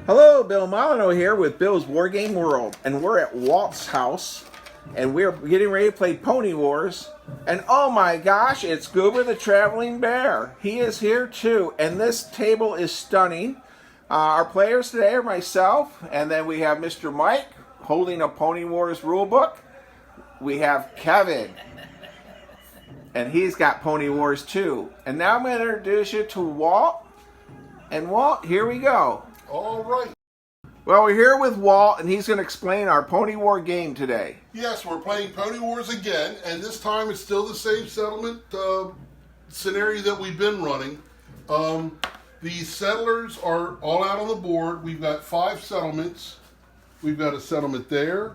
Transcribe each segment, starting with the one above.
Hello, Bill Molyneux here with Bill's Wargame World, and we're at Walt's house, and we're getting ready to play Pony Wars, and oh my gosh, it's Goober the Traveling Bear. He is here too, and this table is stunning. Our players today are myself, and then we have Mr. Mike holding a Pony Wars rulebook. We have Kevin, and he's got Pony Wars too. And now I'm going to introduce you to Walt. And Walt, here we go. All right. Well, we're here with Walt, and he's going to explain our Pony War game today. Yes, we're playing Pony Wars again, and this time it's still the same settlement scenario that we've been running. These settlers are all out on the board. We've got 5 settlements. We've got a settlement there,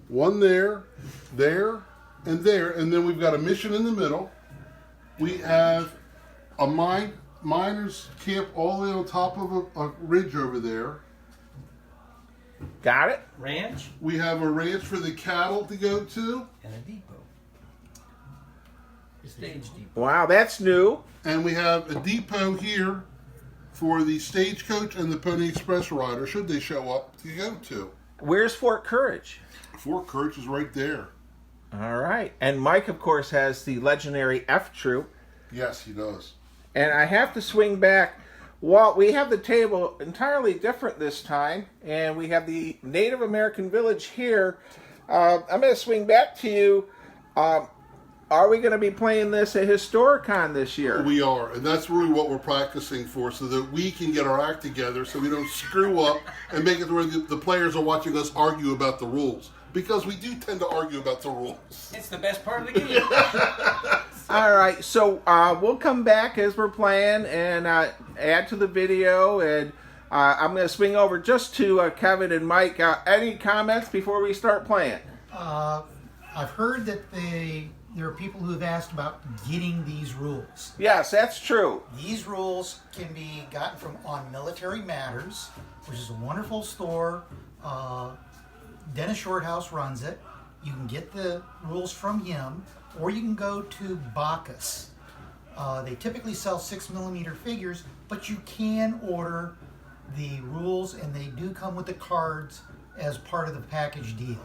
one there, and there, and then we've got a mission in the middle. We have a miners camp all the way on top of a ridge over there. Got it? Ranch? We have a ranch for the cattle to go to. And a depot. A stage depot. Wow, that's new. And we have a depot here for the stagecoach and the Pony Express rider, should they show up to go to. Where's Fort Courage? Fort Courage is right there. All right. And Mike, of course, has the legendary F Troop. Yes, he does. And I have to swing back. Walt, we have the table entirely different this time, and we have the Native American village here. I'm going to swing back to you. Are we going to be playing this at Historicon this year? We are, and that's really what we're practicing for, so that we can get our act together so we don't screw up and make it where the players are watching us argue about the rules. Because we do tend to argue about the rules. It's the best part of the game. All right, so we'll come back as we're playing and add to the video, and I'm going to swing over just to Kevin and Mike. Any comments before we start playing? I've heard that there are people who have asked about getting these rules. Yes, that's true. These rules can be gotten from On Military Matters, which is a wonderful store. Dennis Shorthouse runs it. You can get the rules from him, or you can go to Bacchus. They typically sell 6mm figures, but you can order the rules, and they do come with the cards as part of the package deal.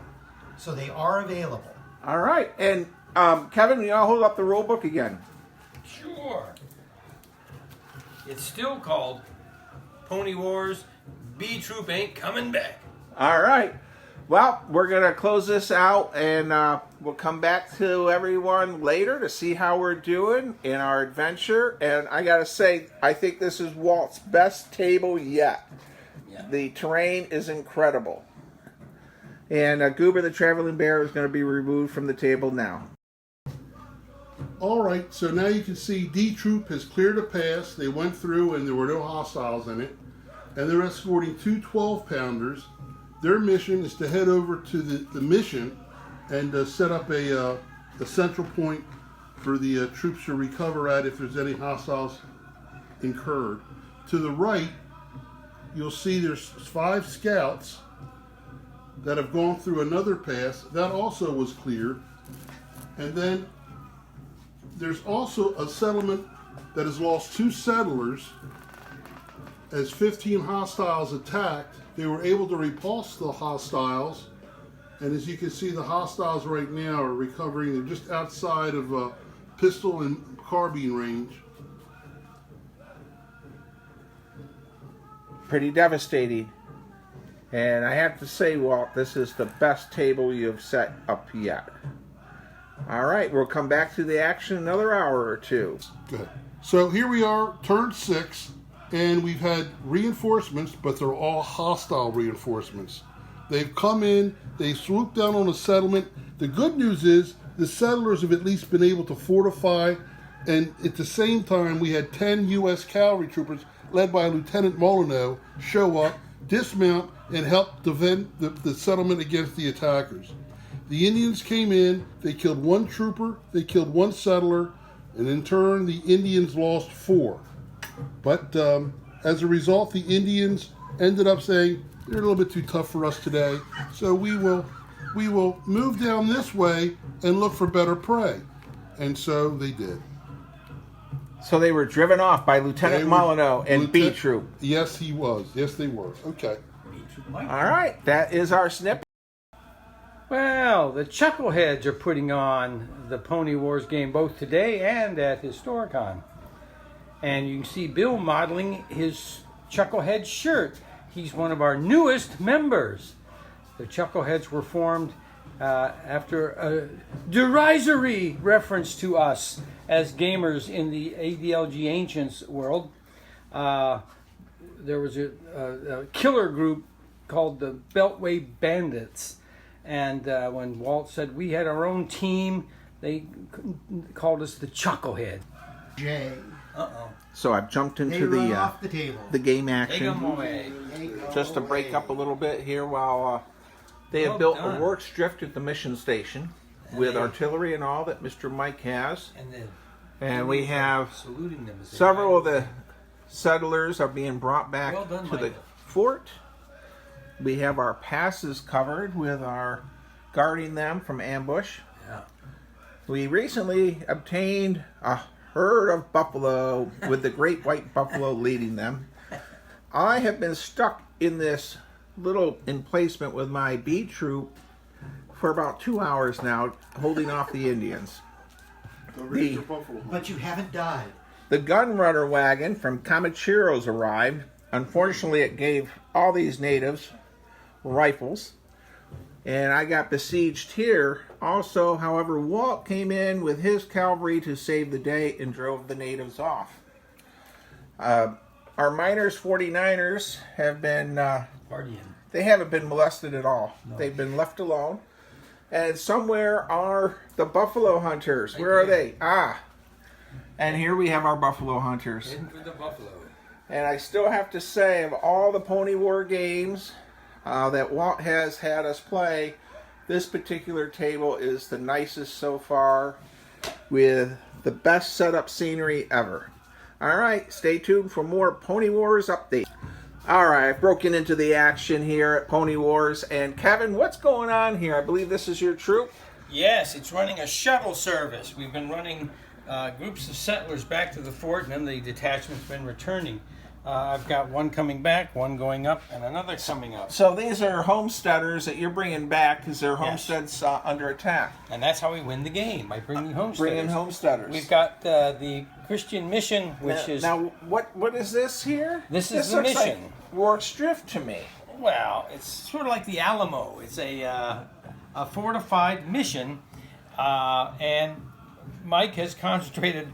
So they are available. All right, and Kevin, you want to hold up the rule book again? Sure. It's still called Pony Wars. B Troop ain't coming back. All right. Well, we're going to close this out, and we'll come back to everyone later to see how we're doing in our adventure. And I got to say, I think this is Walt's best table yet. Yeah. The terrain is incredible. And Goober the Traveling Bear is going to be removed from the table now. All right, so now you can see D Troop has cleared a pass. They went through and there were no hostiles in it. And they're escorting 2 12-pounders. Their mission is to head over to the mission and set up a central point for the troops to recover at if there's any hostiles incurred. To the right, you'll see there's 5 scouts that have gone through another pass. That also was cleared. And then there's also a settlement that has lost 2 settlers as 15 hostiles attacked. They were able to repulse the hostiles, and as you can see, the hostiles right now are recovering. They're just outside of pistol and carbine range. Pretty devastating. And I have to say, Walt, this is the best table you've set up yet. All right, we'll come back to the action in another hour or two. Good. So here we are, turn 6. And we've had reinforcements, but they're all hostile reinforcements. They've come in, they swooped down on a settlement. The good news is the settlers have at least been able to fortify, and at the same time we had 10 U.S. cavalry troopers led by Lieutenant Molyneux show up, dismount, and help defend the settlement against the attackers. The Indians came in, they killed 1 trooper, they killed 1 settler, and in turn the Indians lost 4. But as a result, the Indians ended up saying, they're a little bit too tough for us today, so we will move down this way and look for better prey. And so they did. So they were driven off by Lieutenant Molyneux and B Troop. Yes, he was. Yes, they were. Okay. All right, that is our snippet. Well, the Chuckleheads are putting on the Pony Wars game both today and at Historicon. And you can see Bill modeling his Chucklehead shirt. He's one of our newest members. The Chuckleheads were formed after a derisory reference to us as gamers in the ADLG Ancients world. There was a killer group called the Beltway Bandits. And when Walt said we had our own team, they called us the Chucklehead. Jay. So I've jumped They into run off the table. the game Take action. them away. Just to break up a little bit here while they have built a works drift at the mission station with artillery and all that Mr. Mike has. And we have Saluting them as they several of ride. the settlers are being brought back Well done, to the Michael. fort. We have our passes covered with our guarding them from ambush. Yeah. We recently obtained a herd of buffalo with the great white buffalo leading them. I have been stuck in this little emplacement with my B troop for about 2 hours now, holding off the Indians. But you haven't died. The gun runner wagon from Comancheros arrived. Unfortunately, it gave all these natives rifles, and I got besieged here. Also, however, Walt came in with his cavalry to save the day and drove the natives off. Our miners, 49ers, have been, Partying. they haven't been molested at all. No. They've been left alone. And somewhere are the buffalo hunters. Where are they? And here we have our buffalo hunters. Heading for the buffalo. And I still have to say, of all the Pony War games that Walt has had us play, this particular table is the nicest so far, with the best setup scenery ever. All right, stay tuned for more Pony Wars updates. All right, I've broken into the action here at Pony Wars. And Kevin, what's going on here? I believe this is your troop. Yes, it's running a shuttle service. We've been running groups of settlers back to the fort, and then the detachment's been returning. I've got one coming back, one going up, and another coming up. So these are homesteaders that you're bringing back because their homestead's under attack. And that's how we win the game, by bringing homesteaders. Bringing homesteaders. We've got the Christian mission, which is... Now, what is this here? This is the mission. Like Works Drift to me. Well, it's sort of like the Alamo. It's a fortified mission, and Mike has concentrated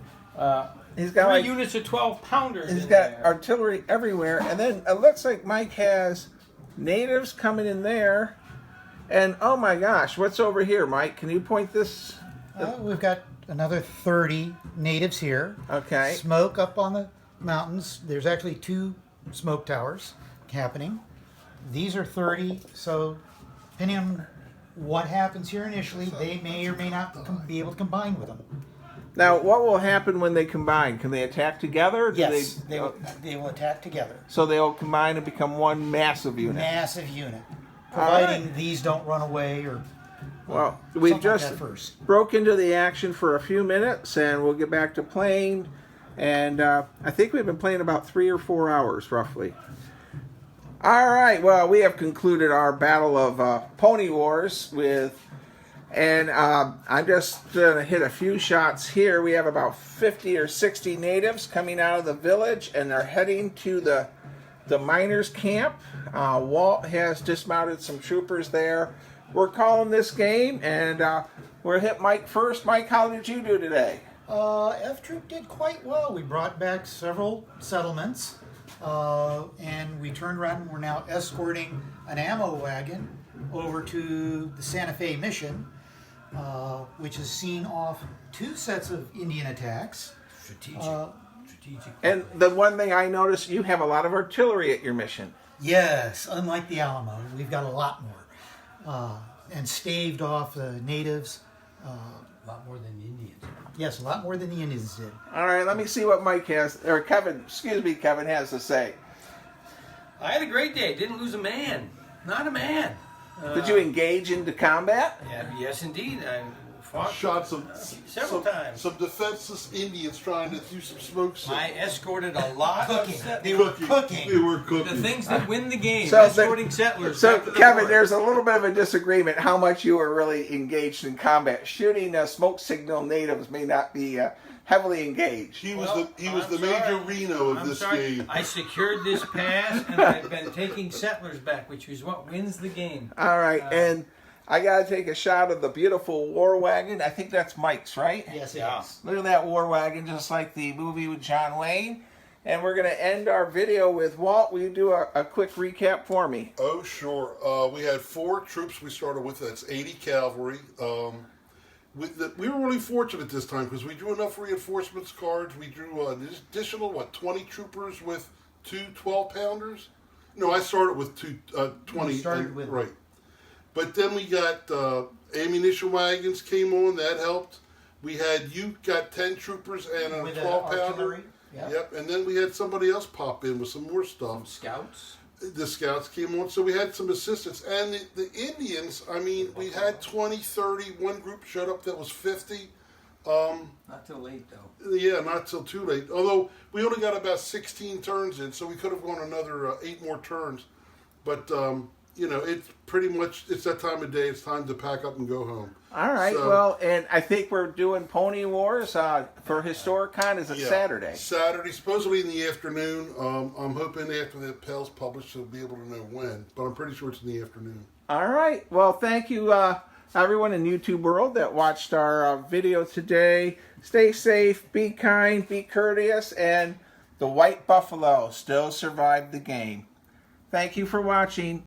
He's got 3 units of 12-pounders. He's got artillery everywhere, and then it looks like Mike has natives coming in there. And oh my gosh, what's over here, Mike? Can you point this? We've got another 30 natives here. Okay. Smoke up on the mountains. There's actually 2 smoke towers happening. These are 30, so depending on what happens here initially, they may or may not be able to combine with them. Now, what will happen when they combine? Can they attack together? Or do Yes, they will attack together. So they'll combine and become one massive unit. Massive unit. All Providing right. these don't run away or Well, we've something like just that first. broke into the action for a few minutes, and we'll get back to playing. And I think we've been playing about 3 or 4 hours, roughly. All right, well, we have concluded our battle of Pony Wars with... And I'm just going to hit a few shots here. We have about 50 or 60 natives coming out of the village, and they're heading to the miners' camp. Walt has dismounted some troopers there. We're calling this game, and we'll hit Mike first. Mike, how did you do today? F Troop did quite well. We brought back several settlements, and we turned around and we're now escorting an ammo wagon over to the Santa Fe mission, which has seen off 2 sets of Indian attacks. Strategic. And the one thing I noticed, you have a lot of artillery at your mission. Yes, unlike the Alamo, we've got a lot more. And staved off the natives. A lot more than the Indians. Yes, a lot more than the Indians did. All right, let me see what Mike has, or Kevin has to say. I had a great day. Didn't lose a man. Not a man. Did you engage into combat? Yeah, yes, indeed. fought shot some several times. some defenseless Indians trying to do some smoke signals. I escorted a lot of Cooking. settlers. They were cooking. They were cooking. The things that win the game, So escorting settlers. So, back to the Kevin, fort. there's a little bit of a disagreement how much you were really engaged in combat. Shooting smoke signal natives may not be heavily engaged. He was Well, the I'm major sorry. Reno of I'm this sorry. game. I secured this pass, and I've been taking settlers back, which is what wins the game. All right, and I got to take a shot of the beautiful war wagon. I think that's Mike's, right? Yes, it Yeah. is. Look at that war wagon, just like the movie with John Wayne. And we're going to end our video with Walt. Will you do a quick recap for me? Oh, sure. We had 4 troops we started with. That's 80 cavalry. We were really fortunate this time because we drew enough reinforcements cards. We drew an additional, 20 troopers with 2 12-pounders? No, I started with 20. You started with- right. But then we got ammunition wagons came on. That helped. You got 10 troopers and a With 12-pounder. artillery. Yep. And then we had somebody else pop in with some more stuff. Scouts. The scouts came on, so we had some assistance. And the Indians, I mean, we had 20, 30. One group showed up that was 50. Not till late, though. Yeah, not till too late. Although we only got about 16 turns in, so we could have gone another 8 more turns. But, it's pretty much, it's that time of day. It's time to pack up and go home. All right, So- well, and I think we're doing Pony Wars for Historicon. Is it Yeah, Saturday? Saturday, supposedly in the afternoon. I'm hoping after the appell's published, we'll be able to know when. But I'm pretty sure it's in the afternoon. All right. Well, thank you, everyone in YouTube world that watched our video today. Stay safe, be kind, be courteous, and the White Buffalo still survived the game. Thank you for watching.